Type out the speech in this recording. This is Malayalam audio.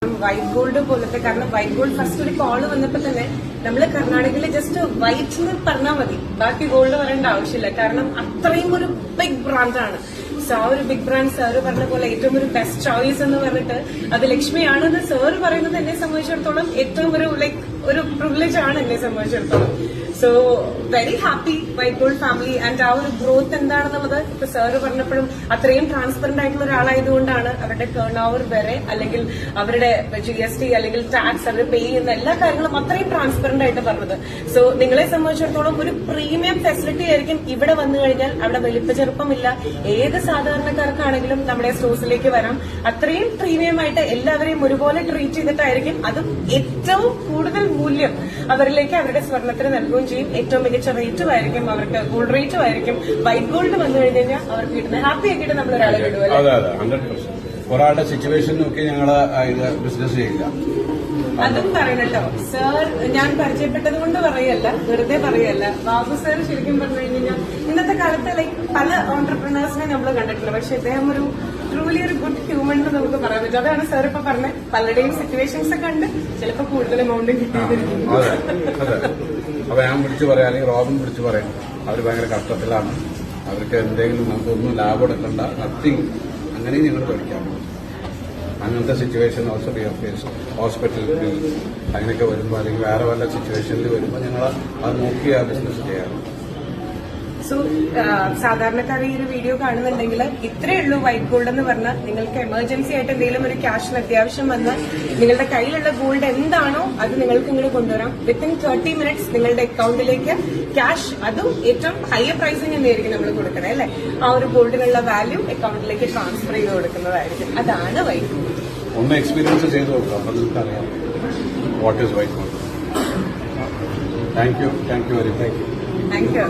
വൈറ്റ് ഗോൾഡ് പോലത്തെ, കാരണം വൈറ്റ് ഗോൾഡ് ഫസ്റ്റ് ഒരു കോള് വന്നപ്പോ തന്നെ നമ്മള് കർണാടകയില് ജസ്റ്റ് വൈറ്റ് എന്ന് പറഞ്ഞാൽ മതി, ബാക്കി ഗോൾഡ് പറയേണ്ട ആവശ്യമില്ല. കാരണം അത്രയും ഒരു ബിഗ് ബ്രാൻഡാണ്. സോ ആ ഒരു ബിഗ് ബ്രാൻഡ് സാറ് പറഞ്ഞ പോലെ ഏറ്റവും ഒരു ബെസ്റ്റ് ചോയ്സ് എന്ന് പറഞ്ഞിട്ട് അത് ലക്ഷ്മിയാണെന്ന് സാറ് പറയുന്നത് എന്നെ സംബന്ധിച്ചിടത്തോളം ഏറ്റവും ഒരു പ്രിവിലേജ് ആണ് എന്നെ സംബന്ധിച്ചിടത്തോളം. So very happy white gold family. And ആ ഒരു ഗ്രോത്ത് എന്താണെന്നുള്ളത് ഇപ്പൊ സാറ് പറഞ്ഞപ്പോഴും അത്രയും ട്രാൻസ്പെറന്റ് ആയിട്ടുള്ള ഒരാളായതുകൊണ്ടാണ് അവരുടെ ടേൺ ഓവർ വരെ, അല്ലെങ്കിൽ അവരുടെ GST അല്ലെങ്കിൽ ടാക്സ് അവർ പേ ചെയ്യുന്ന എല്ലാ കാര്യങ്ങളും അത്രയും ട്രാൻസ്പെറന്റ് ആയിട്ട് പറഞ്ഞത്. സോ നിങ്ങളെ സംബന്ധിച്ചിടത്തോളം ഒരു പ്രീമിയം ഫെസിലിറ്റി ആയിരിക്കും ഇവിടെ വന്നു കഴിഞ്ഞാൽ. അവിടെ വലിപ്പ ചെറുപ്പമില്ല, ഏത് സാധാരണക്കാർക്കാണെങ്കിലും നമ്മുടെ സ്റ്റോഴ്സിലേക്ക് വരാം. അത്രയും പ്രീമിയം ആയിട്ട് എല്ലാവരെയും ഒരുപോലെ ട്രീറ്റ് ചെയ്തിട്ടായിരിക്കും, അതും ഏറ്റവും കൂടുതൽ മൂല്യം അവരിലേക്ക് അവരുടെ സ്വർണത്തിന് നൽകുകയും ചെയ്യും. ഏറ്റവും മികച്ച റേറ്റും ആയിരിക്കും അവർക്ക്, ഗോൾഡ് റേറ്റും ആയിരിക്കും. വൈറ്റ് ഗോൾഡ് വന്നു കഴിഞ്ഞാൽ അവർക്ക് കിട്ടുന്നത് ഹാപ്പി ആക്കിയിട്ട് നമ്മൾ ഒരാളെ വിടുമല്ലോ. ഒരാളുടെ സിറ്റുവേഷൻ നോക്കി ഞങ്ങള് ഇത് ബിസിനസ് ചെയ്യില്ല. അതും പറയണല്ലോ സാർ, ഞാൻ പരിചയപ്പെട്ടത് കൊണ്ട് പറയല്ല, വെറുതെ പറയല്ല. ബാബു സാർ ശരിക്കും പറഞ്ഞു കഴിഞ്ഞാൽ ഇന്നത്തെ കാലത്ത് പല ഓൺടർപ്രണേഴ്സിനെ നമ്മൾ കണ്ടിട്ടുണ്ട്, പക്ഷെ ഇദ്ദേഹം ഒരു ട്രൂലി ഒരു ഗുഡ് ഹ്യൂമൻ എന്ന് നമുക്ക് പറയാൻ പറ്റും. അതാണ് സാർ ഇപ്പൊ പറഞ്ഞത്. പലരുടെയും സിറ്റുവേഷൻസ് ഒക്കെ ഉണ്ട്, ചിലപ്പോൾ കൂടുതൽ എമൗണ്ട് കിട്ടിയിരിക്കും. അപ്പൊ ഞാൻ വിളിച്ചു പറയാം, അല്ലെങ്കിൽ റോബിൻ വിളിച്ചു പറയാം, അവർ ഭയങ്കര കഷ്ടത്തിലാണ്, അവർക്ക് എന്തെങ്കിലും നമുക്കൊന്നും ലാഭം എടുക്കണ്ട, നത്തിങ്, അങ്ങനെയും ഞങ്ങൾ പഠിക്കാം. അങ്ങനത്തെ situation also be of face, hospital bill അങ്ങനെയൊക്കെ വരുമ്പോൾ, അല്ലെങ്കിൽ വേറെ വല്ല സിറ്റുവേഷനിൽ വരുമ്പോൾ ഞങ്ങൾ അത് നോക്കി ആ ബിസിനസ് ചെയ്യാറ്. സോ സാധാരണക്കാർ ഈ ഒരു വീഡിയോ കാണുന്നുണ്ടെങ്കിൽ ഇത്രയേ ഉള്ളൂ വൈറ്റ് ഗോൾഡ് എന്ന് പറഞ്ഞാൽ. നിങ്ങൾക്ക് എമർജൻസി ആയിട്ട് എന്തെങ്കിലും ഒരു ക്യാഷിന് അത്യാവശ്യം വന്നാൽ നിങ്ങളുടെ കയ്യിലുള്ള ഗോൾഡ് എന്താണോ അത് നിങ്ങൾക്ക് ഇങ്ങോട്ട് കൊണ്ടുവരാം. വിത്തിൻ 30 മിനിറ്റ്സ് നിങ്ങളുടെ അക്കൗണ്ടിലേക്ക് ക്യാഷ്, അതും ഏറ്റവും ഹയർ പ്രൈസിന് തന്നെയായിരിക്കും നമ്മൾ കൊടുക്കുന്നത് അല്ലെ. ആ ഒരു ഗോൾഡിനുള്ള വാല്യൂ അക്കൗണ്ടിലേക്ക് ട്രാൻസ്ഫർ ചെയ്ത് കൊടുക്കുന്നതായിരിക്കും. അതാണ് വൈറ്റ് ഗോൾഡ്. ഒന്ന് എക്സ്പീരിയൻസ് ചെയ്ത് നോക്കാം, അപ്പൊ നിങ്ങൾക്ക് അറിയാം what is white gold. Thank you very much. Thank you.